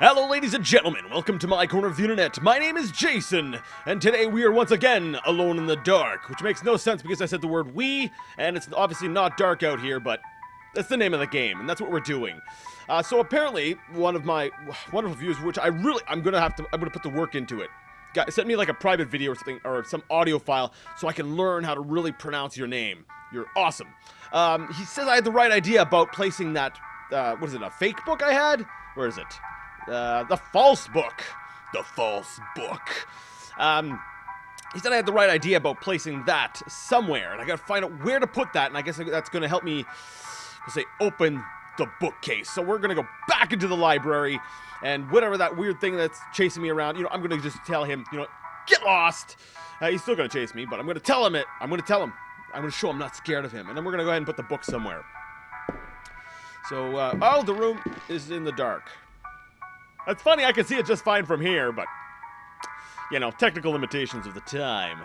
Hello, ladies and gentlemen. Welcome to my corner of the internet. My name is Jason, and today we are once again alone in the dark, which makes no sense because I said the word we, and it's obviously not dark out here, but that's the name of the game, and that's what we're doing. So apparently, one of my wonderful viewers, which I'm gonna put the work into it. Sent me like a private video or something, or some audio file, so I can learn how to really pronounce your name. You're awesome. He says I had the right idea about placing that, what is it, a fake book I had? Where is it? The false book. The false book. He said I had the right idea about placing that somewhere, and I gotta find out where to put that, and I guess that's gonna help me, let's say, open the bookcase. So we're gonna go back into the library, and whatever that weird thing that's chasing me around, I'm gonna just tell him, get lost. He's still gonna chase me, but I'm gonna tell him it. I'm gonna show him I'm not scared of him, and then we're gonna go ahead and put the book somewhere. So, oh, the room is in the dark. That's funny, I can see it just fine from here, but, technical limitations of the time.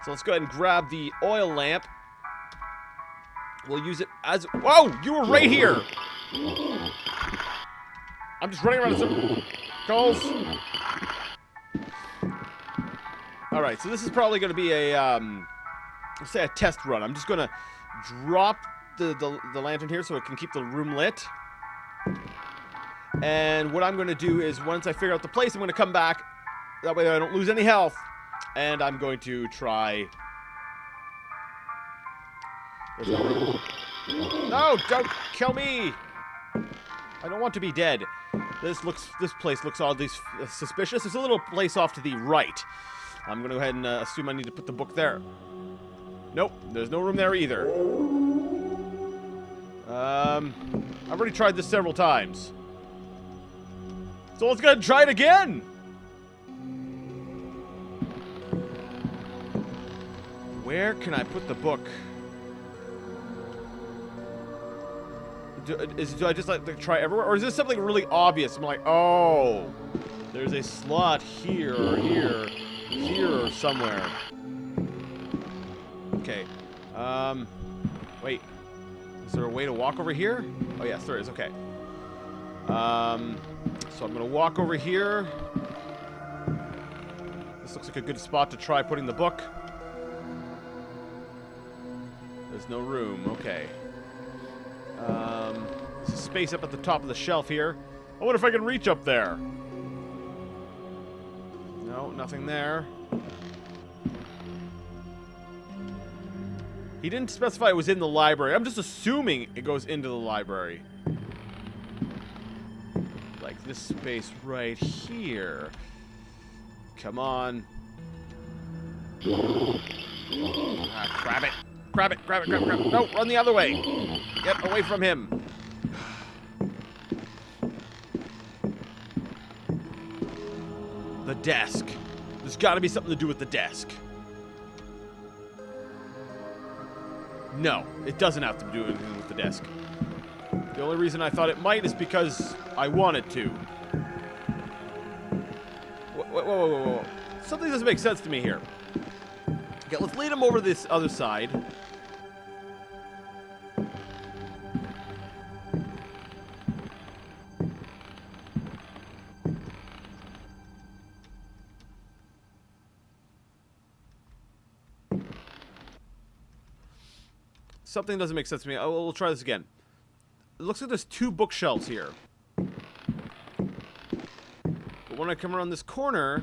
So let's go ahead and grab the oil lamp. We'll use it as... Whoa! You were right here! I'm just running around in circles. Alright, so this is probably going to be a, let's say a test run. I'm just going to drop the lantern here so it can keep the room lit. And what I'm going to do is, once I figure out the place, I'm going to come back. That way I don't lose any health. And I'm going to try... No, don't kill me! I don't want to be dead. This place looks oddly suspicious. There's a little place off to the right. I'm going to go ahead and assume I need to put the book there. Nope, there's no room there either. I've already tried this several times. So let's go ahead and try it again! Where can I put the book? Do I just like to try everywhere? Or is this something really obvious? I'm like, oh, there's a slot here or here, here or somewhere. Okay. Wait. Is there a way to walk over here? Oh, yes, there is. Okay. So I'm going to walk over here. This looks like a good spot to try putting the book. There's no room. Okay. There's a space up at the top of the shelf here. I wonder if I can reach up there. No, nothing there. He didn't specify it was in the library. I'm just assuming it goes into the library. Like this space right here. Come on. Grab it. Grab it, grab it, grab it, grab it. No, run the other way. Get away from him. The desk. There's got to be something to do with the desk. No, it doesn't have to do anything with the desk. The only reason I thought it might is because I wanted to. Whoa. Something doesn't make sense to me here. Okay, let's lead him over to this other side. Something doesn't make sense to me. Oh, we'll try this again. It looks like there's two bookshelves here. But when I come around this corner...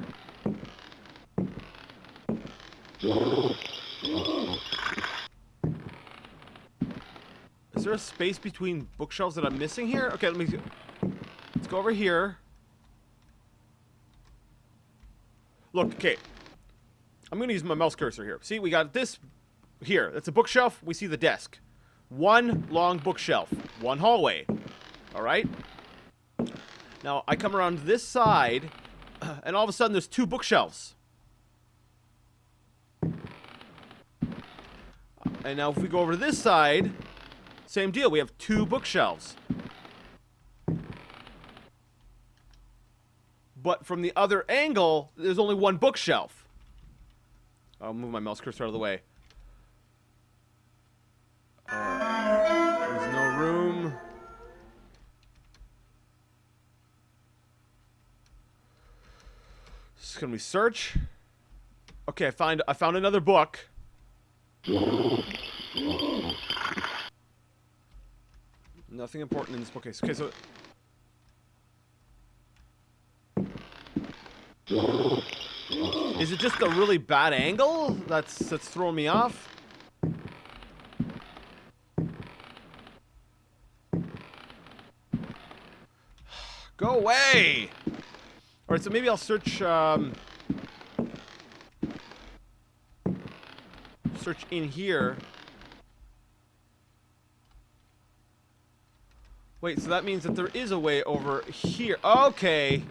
Is there a space between bookshelves that I'm missing here? Okay, let's go over here. Look, okay. I'm going to use my mouse cursor here. See, we got this here. That's a bookshelf. We see the desk. One long bookshelf. One hallway. All right? Now, I come around this side, and all of a sudden there's two bookshelves. And now if we go over to this side, same deal. We have two bookshelves. But from the other angle, there's only one bookshelf. I'll move my mouse cursor out of the way. There's no room. can we search? Okay, I found another book. Nothing important in this book. Okay, so is it just a really bad angle that's throwing me off? Go away! Alright, so maybe I'll search, search in here. Wait, so that means that there is a way over here. Okay.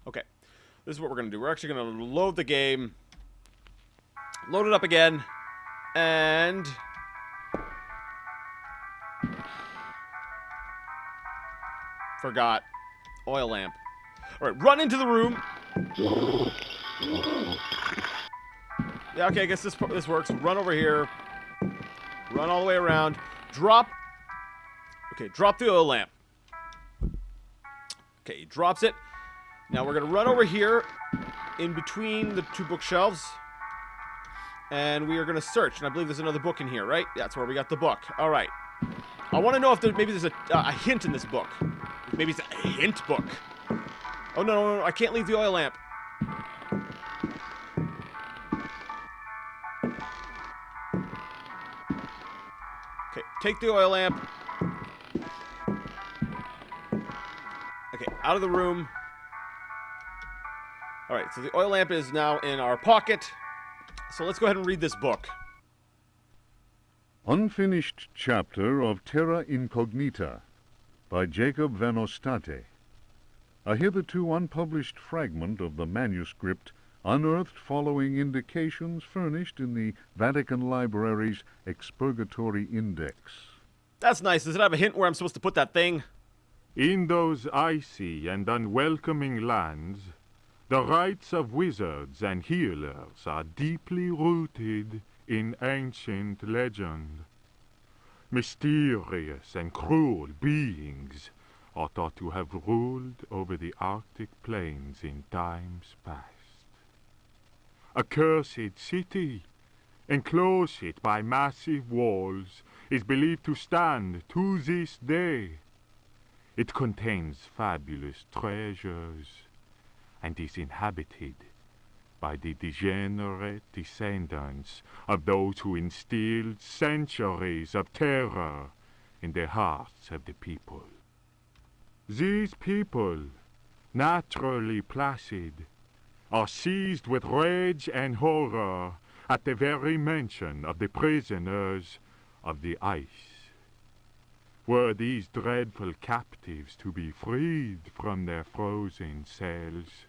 Okay. This is what we're going to do. We're actually going to load the game. Load it up again. And... forgot. Oil lamp. Alright, run into the room. Yeah, okay, I guess this works. Run over here. Run all the way around. Drop. Okay, drop the oil lamp. Okay, he drops it. Now we're going to run over here in between the two bookshelves. And we are going to search. And I believe there's another book in here, right? That's where we got the book. All right. I want to know if maybe there's a hint in this book. Maybe it's a hint book. Oh, no, I can't leave the oil lamp. Okay, take the oil lamp. Okay, out of the room. Alright, so the oil lamp is now in our pocket. So let's go ahead and read this book. Unfinished Chapter of Terra Incognita by Jacob Van Ostade. A hitherto unpublished fragment of the manuscript unearthed following indications furnished in the Vatican Library's Expurgatory Index. That's nice. Does it have a hint where I'm supposed to put that thing? In those icy and unwelcoming lands, the rites of wizards and healers are deeply rooted in ancient legend. Mysterious and cruel beings are thought to have ruled over the Arctic plains in times past. A cursed city, enclosed by massive walls, is believed to stand to this day. It contains fabulous treasures and is inhabited by the degenerate descendants of those who instilled centuries of terror in the hearts of the people. These people, naturally placid, are seized with rage and horror at the very mention of the prisoners of the ice. Were these dreadful captives to be freed from their frozen cells,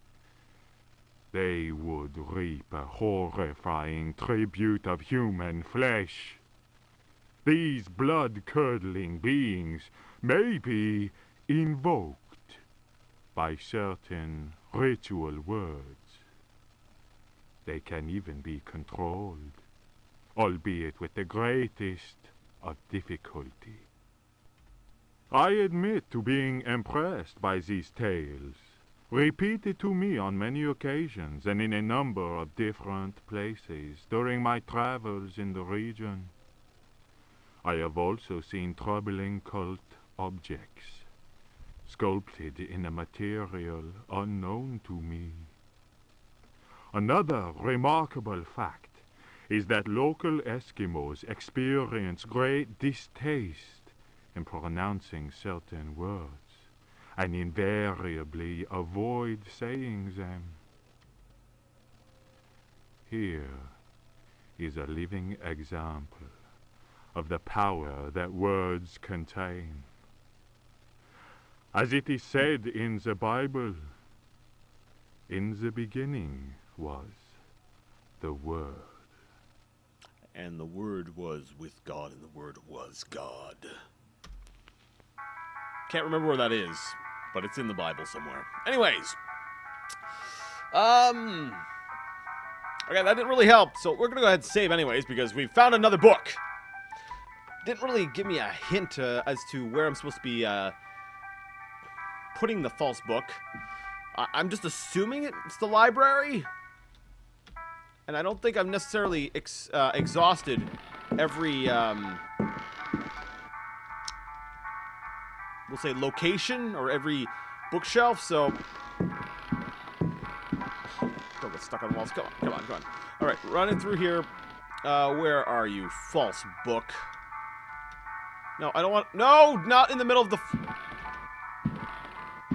they would reap a horrifying tribute of human flesh. These blood-curdling beings may be invoked by certain ritual words. They can even be controlled, albeit with the greatest of difficulty. I admit to being impressed by these tales, repeated to me on many occasions and in a number of different places during my travels in the region. I have also seen troubling cult objects, sculpted in a material unknown to me. Another remarkable fact is that local Eskimos experience great distaste in pronouncing certain words, and invariably avoid saying them. Here is a living example of the power that words contain. As it is said in the Bible, in the beginning was the Word. And the Word was with God, and the Word was God. Can't remember where that is, but it's in the Bible somewhere. Anyways. Okay, that didn't really help, so we're gonna go ahead and save anyways, because we found another book. didn't really give me a hint as to where I'm supposed to be putting the false book. I'm just assuming it's the library. And I don't think I've necessarily exhausted every, we'll say location or every bookshelf, so... Don't get stuck on walls. Come on, come on, come on. All right, running through here. Where are you, false book? No, I don't want... No, not in the middle of the...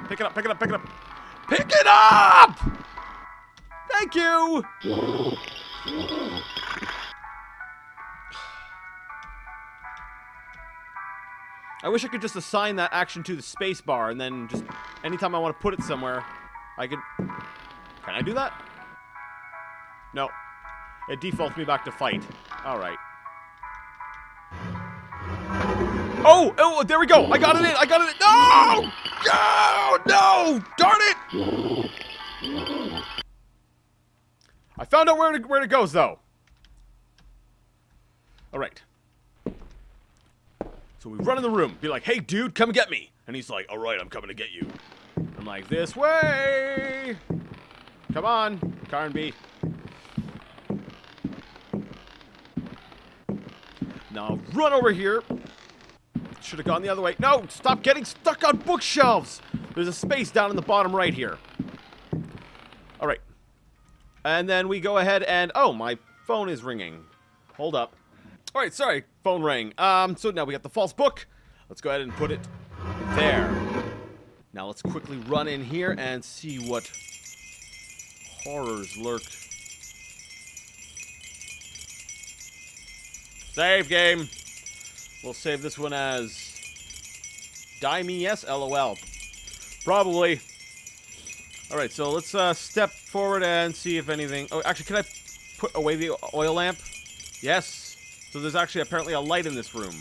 Pick it up, pick it up, pick it up. Pick it up! Thank you! I wish I could just assign that action to the space bar, and then just anytime I want to put it somewhere, I could... Can I do that? No. It defaults me back to fight. Alright. Oh! Oh, there we go! I got it in! I got it in! No! No! No! Darn it! I found out where it goes, though. Alright. So we run in the room, be like, hey, dude, come get me. And he's like, alright, I'm coming to get you. I'm like, this way! Come on, Carnby. Now run over here. Should have gone the other way. No, stop getting stuck on bookshelves. There's a space down in the bottom right here. Alright. And then we go ahead and... Oh, my phone is ringing. Hold up. Alright, sorry. Phone rang. So now we got the false book. Let's go ahead and put it there. Now let's quickly run in here and see what horrors lurk. Save game. We'll save this one as Die Me Yes, LOL. Probably. Alright, so let's step forward and see if anything... Oh, actually, can I put away the oil lamp? Yes. So there's actually apparently a light in this room.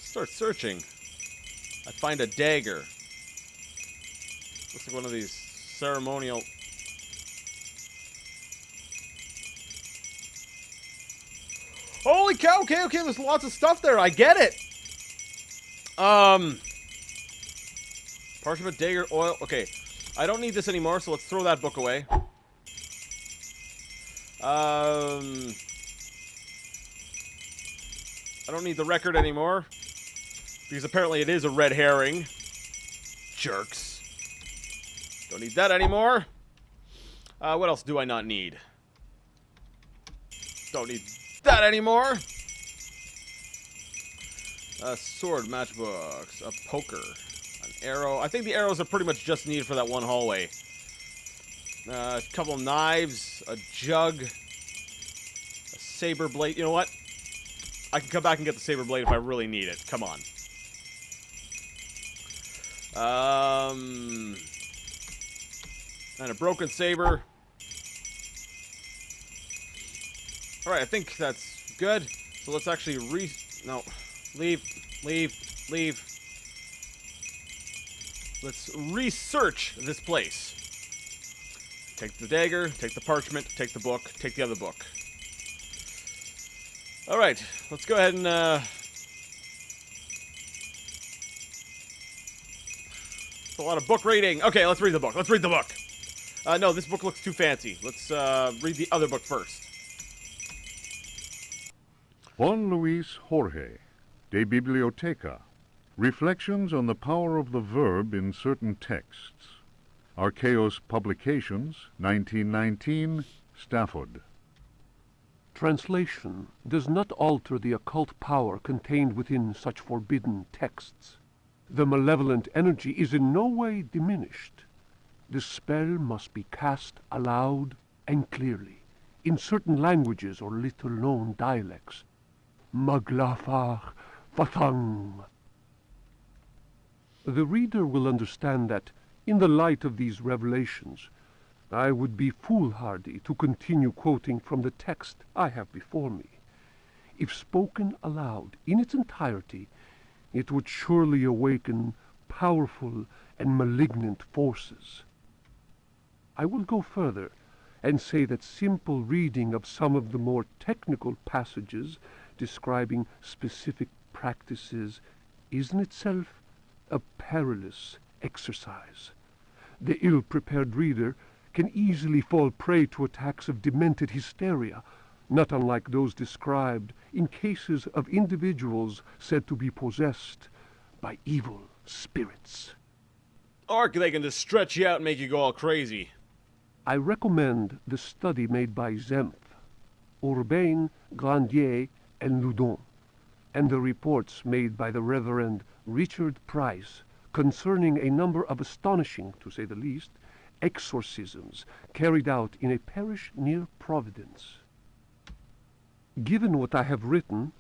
Start searching. I find a dagger. Looks like one of these ceremonial... Holy cow, okay, there's lots of stuff there, I get it! Parchment, dagger, oil, okay. I don't need this anymore, so let's throw that book away. I don't need the record anymore. Because apparently it is a red herring. Jerks. Don't need that anymore. What else do I not need? Don't need that anymore. A sword, matchbooks, a poker, an arrow. I think the arrows are pretty much just needed for that one hallway. A couple of knives, a jug, a saber blade. You know what? I can come back and get the saber blade if I really need it. Come on. And a broken saber. Alright, I think that's good. So let's actually leave. Let's research this place. Take the dagger, take the parchment, take the book, take the other book. Alright, let's go ahead and, it's a lot of book reading. Okay, let's read the book. Let's read the book. No, this book looks too fancy. Let's, read the other book first. Juan Luis Jorge, De Biblioteca. Reflections on the Power of the Verb in Certain Texts. Archaeos Publications, 1919, Stafford. Translation does not alter the occult power contained within such forbidden texts. The malevolent energy is in no way diminished. The spell must be cast aloud and clearly, in certain languages or little-known dialects. Maglafar Fatang. The reader will understand that, in the light of these revelations, I would be foolhardy to continue quoting from the text I have before me. If spoken aloud in its entirety, it would surely awaken powerful and malignant forces. I will go further and say that simple reading of some of the more technical passages describing specific practices is in itself a perilous exercise. The ill-prepared reader can easily fall prey to attacks of demented hysteria, not unlike those described in cases of individuals said to be possessed by evil spirits. Or they can just stretch you out and make you go all crazy. I recommend the study made by Zemf, Urbain, Grandier, and Loudon, and the reports made by the Reverend Richard Price concerning a number of astonishing, to say the least, exorcisms carried out in a parish near Providence. Given what I have written,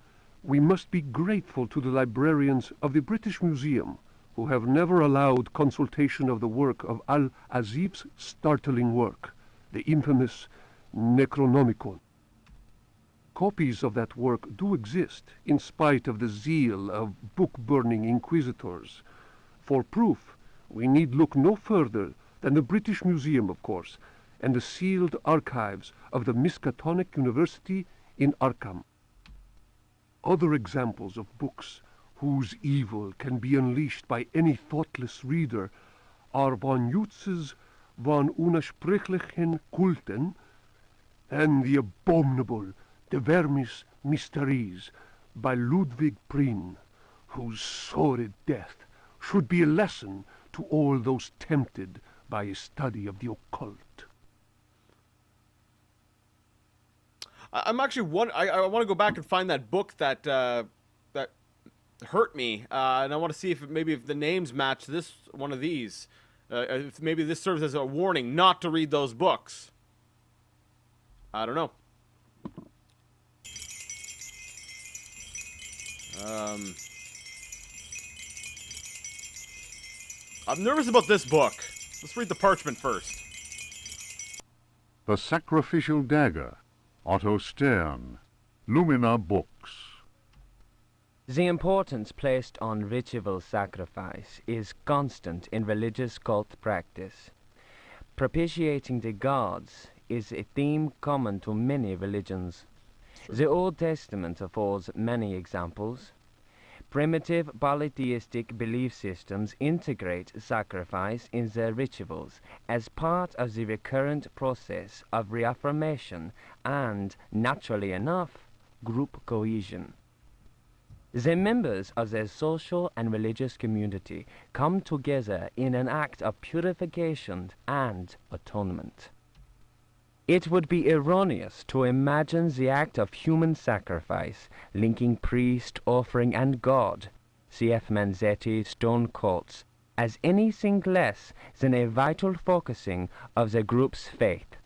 we must be grateful to the librarians of the British Museum, who have never allowed consultation of the work of Al-Azif's startling work, the infamous Necronomicon. Copies of that work do exist, in spite of the zeal of book-burning inquisitors. For proof, we need look no further than the British Museum, of course, and the sealed archives of the Miskatonic University in Arkham. Other examples of books whose evil can be unleashed by any thoughtless reader are von Jutz's von Unersprechlichen Kulten and the abominable De Vermis Mysteries by Ludwig Prien, whose sordid death should be a lesson to all those tempted by a study of the occult. I'm actually I want to go back and find that book that that hurt me, and I want to see if if the names match this one of these. If maybe this serves as a warning not to read those books. I don't know. I'm nervous about this book. Let's read the parchment first. The Sacrificial Dagger, Otto Stern, Lumina Books. The importance placed on ritual sacrifice is constant in religious cult practice. Propitiating the gods is a theme common to many religions. The Old Testament affords many examples. Primitive polytheistic belief systems integrate sacrifice in their rituals as part of the recurrent process of reaffirmation and, naturally enough, group cohesion. The members of their social and religious community come together in an act of purification and atonement. It would be erroneous to imagine the act of human sacrifice linking priest, offering, and God, C.F. Manzetti's stone cults, as anything less than a vital focusing of the group's faith.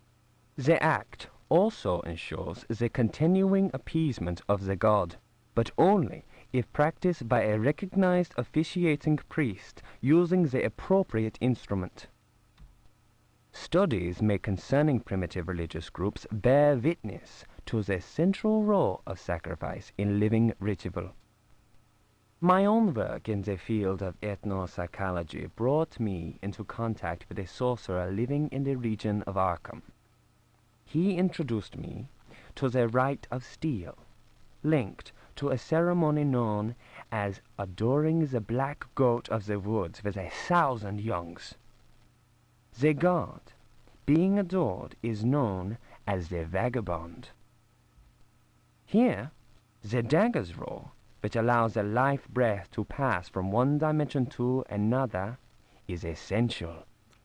The act also ensures the continuing appeasement of the god, but only if practiced by a recognized officiating priest using the appropriate instrument. Studies made concerning primitive religious groups bear witness to the central role of sacrifice in living ritual. My own work in the field of ethnopsychology brought me into contact with a sorcerer living in the region of Arkham. He introduced me to the rite of steel, linked to a ceremony known as adoring the black goat of the woods with 1,000 youngs. The god being adored is known as the vagabond. Here, the dagger's role, which allows the life breath to pass from one dimension to another, is essential.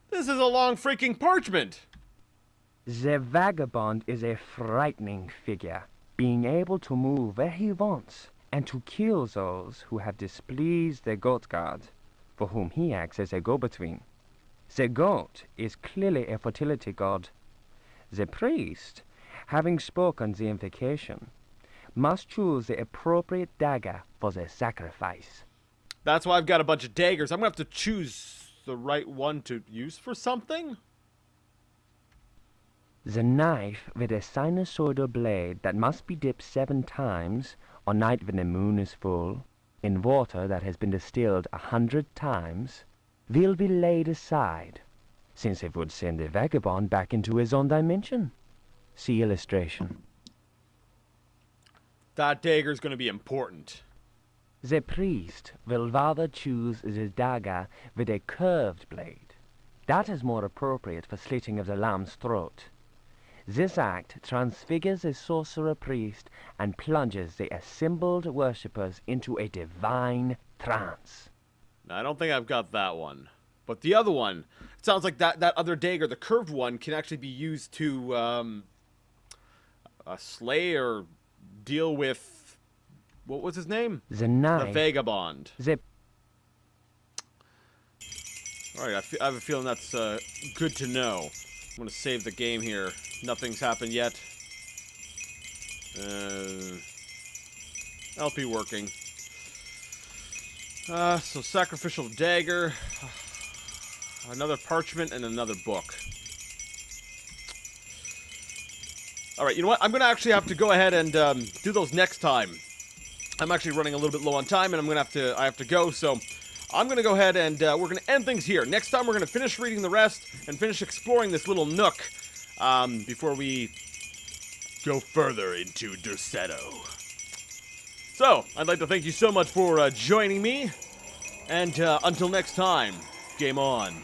This is a long freaking parchment! The vagabond is a frightening figure, being able to move where he wants and to kill those who have displeased the goat god, for whom he acts as a go-between. The goat is clearly a fertility god. The priest, having spoken the invocation, must choose the appropriate dagger for the sacrifice. That's why I've got a bunch of daggers. I'm gonna have to choose the right one to use for something? The knife with a sinusoidal blade that must be dipped 7 times, on night when the moon is full, in water that has been distilled 100 times, will be laid aside. since it would send the vagabond back into his own dimension. See illustration. That dagger's gonna be important. The priest will rather choose the dagger with a curved blade. That is more appropriate for slitting of the lamb's throat. This act transfigures the sorcerer priest and plunges the assembled worshippers into a divine trance. Now, I don't think I've got that one. But the other one, it sounds like that other dagger, the curved one, can actually be used to slay or deal with, what was his name? The knife. The vagabond. The Alright, I have a feeling that's good to know. I'm going to save the game here. Nothing's happened yet. LP working. So sacrificial dagger. Another parchment and another book. Alright, you know what? I'm going to actually have to go ahead and do those next time. I'm actually running a little bit low on time, and I have to go, so I'm going to go ahead and we're going to end things here. Next time, we're going to finish reading the rest and finish exploring this little nook before we go further into Derceto. So, I'd like to thank you so much for joining me, and until next time, game on.